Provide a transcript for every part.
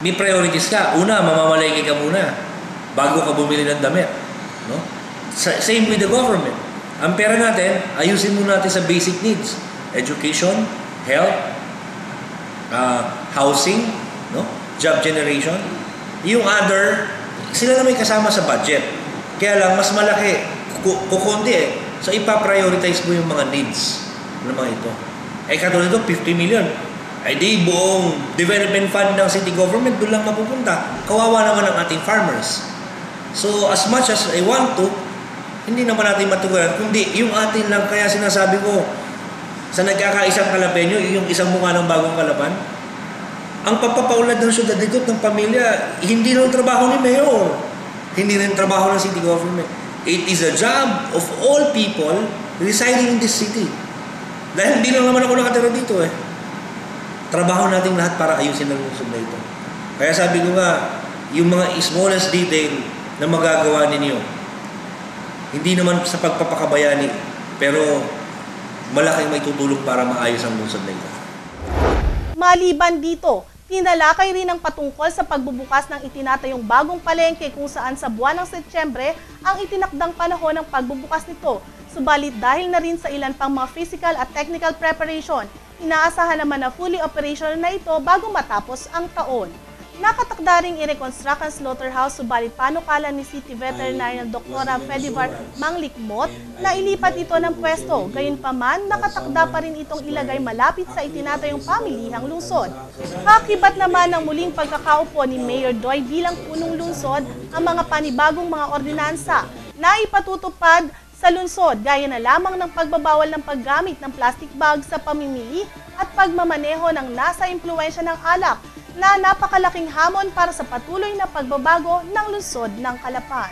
May priorities ka. Una, mamamalengke ka muna bago ka bumili ng damit. No? Same with the government. Ang pera natin, ayusin muna natin sa basic needs. Education, health, housing, no? Job generation. Yung other, sila na may kasama sa budget. Kaya lang, mas malaki. Kukunti eh. So, ipa-prioritize mo yung mga needs ng mga ito. Katulad ito, 50 million. Di buong development fund ng city government doon lang mapupunta. Kawawa naman ang ating farmers. So, as much as I want to, hindi naman natin matugunan. Kundi, yung atin lang, kaya sinasabi ko, sa nagkakaisang Kalapeño, yung isang mukha ng bagong Kalapan, ang pagpapaulad ng syudad dito ng pamilya, hindi lang trabaho ni Mayor. Hindi rin trabaho ng city government. It is a job of all people residing in this city. Dahil hindi lang naman ako nakatira dito eh. Trabaho natin lahat para ayusin ang lungsod na ito. Kaya sabi ko nga, yung mga smallest detail na magagawa ninyo, hindi naman sa pagpapakabayani, pero malaking may tutulong para maayos ang lungsod na ito. Maliban dito, tinalakay rin ang patungkol sa pagbubukas ng itinatayong bagong palengke kung saan sa buwan ng Setyembre ang itinakdang panahon ng pagbubukas nito. Subalit dahil na rin sa ilan pang mga physical at technical preparation, inaasahan naman na fully operational na ito bago matapos ang taon. Nakatakda ring i-reconstruct ang slaughterhouse, subalit panukala ni City Veterinarian Dr. Fedivar Manglikmot na ilipat ito ng pwesto. Gayunpaman, nakatakda pa rin itong ilagay malapit sa itinatayong pamilihang lungsod. Kakibat naman ng muling pagkakaupo ni Mayor Doy bilang punong lungsod ang mga panibagong mga ordinansa na ipatutupad sa lungsod, gaya na lamang ng pagbabawal ng paggamit ng plastic bag sa pamimili at pagmamaneho ng nasa impluwensya ng alak, na napakalaking hamon para sa patuloy na pagbabago ng lungsod ng Calapan.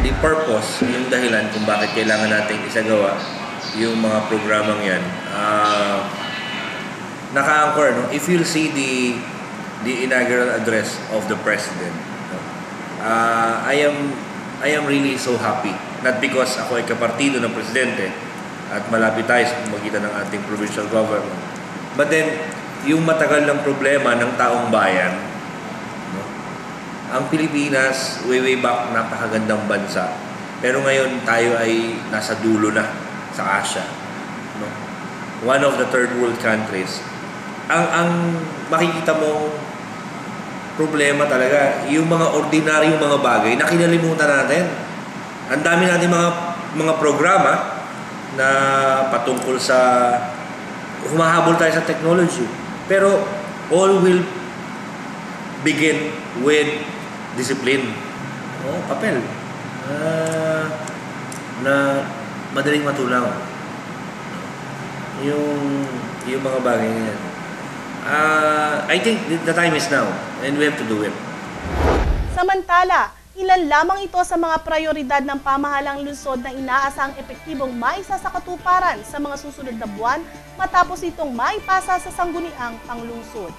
The purpose, yung dahilan kung bakit kailangan nating isagawa yung mga programang yan, naka-anchor, no? If you'll see the inaugural address of the President, no? I am really so happy. Not because ako ay kapartido ng Presidente at malapit tayo sa magitan ng ating provincial government, but then, yung matagal ng problema ng taong bayan, no? Ang Pilipinas, way back, napakagandang bansa. Pero ngayon, tayo ay nasa dulo na sa Asia. No? One of the third world countries. Ang makikita mong problema talaga, yung mga ordinaryong mga bagay na kinalimutan natin. Ang dami natin mga programa na patungkol sa humahabol tayo sa technology. Pero all will begin with discipline. Papel. Na madaling matunaw. Yung mga bagay na yan. I think the time is now and we have to do it. Samantala, ilan lamang ito sa mga prioridad ng pamahalang lungsod na inaasahang epektibong maisa sa katuparan sa mga susunod na buwan matapos itong maipasa sa sangguniang panglungsod.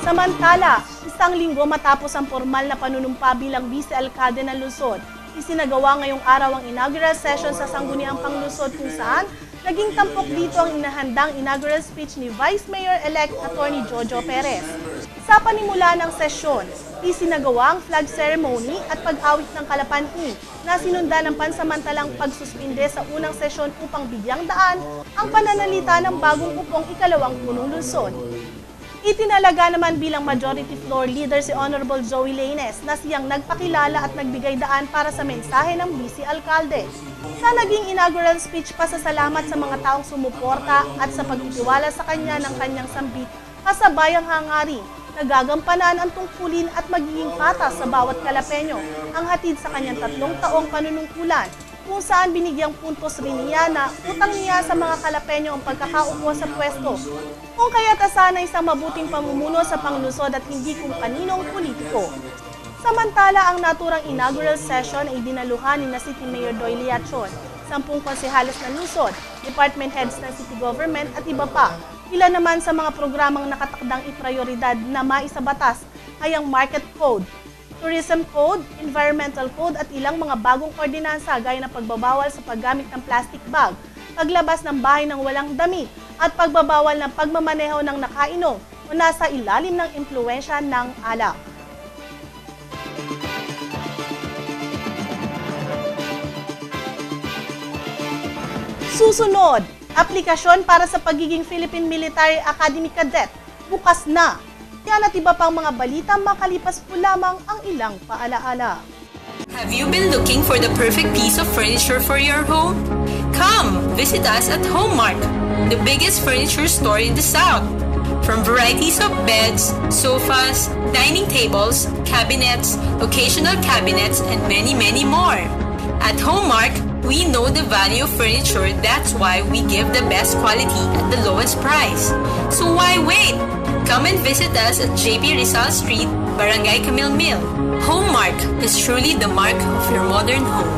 Samantala, isang linggo matapos ang formal na panunumpa bilang vice-alcalde ng lungsod, isinagawa ngayong araw ang inaugural session sa sangguniang panglungsod kung saan naging tampok dito ang inahandang inaugural speech ni Vice Mayor-elect Atty. Jojo Perez. Sa panimula ng sesyon, isinagawa ang flag ceremony at pag-awit ng Kalapan-i na sinundan ng pansamantalang pagsuspinde sa unang sesyon upang bigyang daan ang pananalita ng bagong upong ikalawang punong lungsod. Itinalaga naman bilang majority floor leader si Honorable Zoe Lainez na siyang nagpakilala at nagbigay daan para sa mensahe ng vice-alcalde. Sa naging inaugural speech, pasasalamat sa mga taong sumuporta at sa pagtitiwala sa kanya ng kanyang sambit kasabay ang hangarin na gagampanan ang tungkulin at magiging patas sa bawat Kalapeño ang hatid sa kanyang 3 taong panunungkulan, kung saan binigyang puntos rin niya na utang niya sa mga Kalapeño ang pagkakaupo sa pwesto, kung kaya't sana isang mabuting pamumuno sa panglungsod at hindi kung kaninong politiko. Samantala, ang naturang inaugural session ay dinaluhan ni City Mayor Doy Liachon, 10 konsehales ng lungsod, department heads ng city government at iba pa. Ilan naman sa mga programang nakatakdang iprioridad na maisabatas ay ang Market Code, Tourism Code, Environmental Code at ilang mga bagong ordinansa gaya ng pagbabawal sa paggamit ng plastic bag, paglabas ng bahay ng walang damit, at pagbabawal ng pagmamaneho ng nakainom o nasa ilalim ng impluwensya ng alak. Susunod, aplikasyon para sa pagiging Philippine Military Academy Cadet, bukas na. Yan at iba pang mga balita makalipas po lamang ang ilang paalaala. Have you been looking for the perfect piece of furniture for your home? Come, visit us at Homemark, the biggest furniture store in the South. From varieties of beds, sofas, dining tables, cabinets, occasional cabinets, and many, many more. At Homemark, we know the value of furniture. That's why we give the best quality at the lowest price. So why wait? Come and visit us at JP Rizal Street, Barangay Camille Mill. Homemark is truly the mark of your modern home.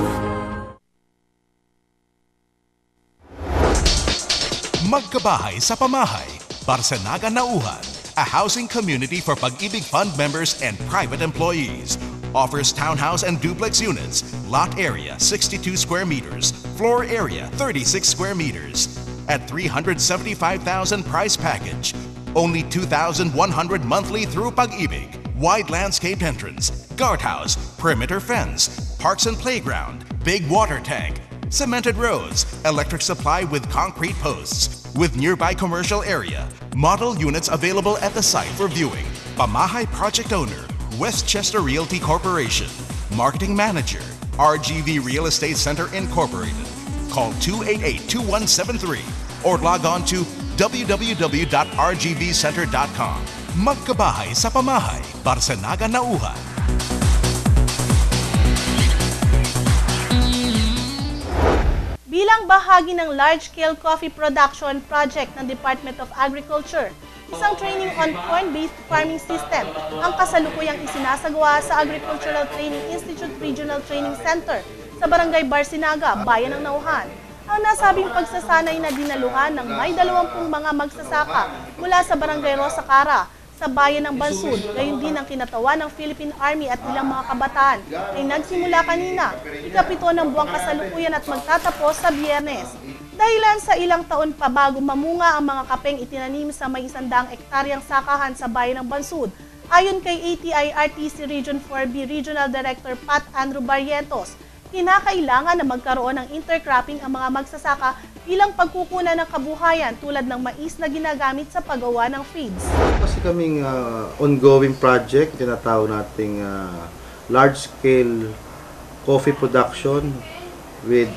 Magkabahay sa Pamahay, Barsanaga Nauhan, a housing community for Pag-ibig Fund members and private employees. Offers townhouse and duplex units, lot area 62 square meters, floor area 36 square meters. At 375,000 price package, only 2,100 monthly through Pag-ibig. Wide landscaped entrance, guardhouse, perimeter fence, parks and playground, big water tank, cemented roads, electric supply with concrete posts, with nearby commercial area. Model units available at the site for viewing. Pamahay project owner, Westchester Realty Corporation. Marketing manager, RGV Real Estate Center Incorporated. Call 288-2173 or log on to www.rgvcenter.com. Magkabahay sa Pamahay, Barsanaga Nauhan. Bilang bahagi ng large-scale coffee production project ng Department of Agriculture, isang training on corn-based farming system ang kasalukuyang isinasagawa sa Agricultural Training Institute Regional Training Center sa Barangay Barsinaga, Bayan ng Nauhan. Ang nasabing pagsasanay na dinaluhan ng may 20 mga magsasaka mula sa Barangay Rosa Cara sa Bayan ng Bansud, gayon din ang kinatawan ng Philippine Army at ilang mga kabataan ay nagsimula kanina, ika-7 ng buwang kasalukuyan at magtatapos sa Biyernes. Dahilan sa ilang taon pa bago mamunga ang mga kapeng itinanim sa may 100 ektaryang sakahan sa Bayan ng Bansud, ayon kay ATI-RTC Region 4B Regional Director Pat Andrew Barrientos, kinakailangan na magkaroon ng intercropping ang mga magsasaka bilang pagkukunan ng kabuhayan tulad ng mais na ginagamit sa paggawa ng feeds. Kasi kaming ongoing project, tinatawag nating large-scale coffee production with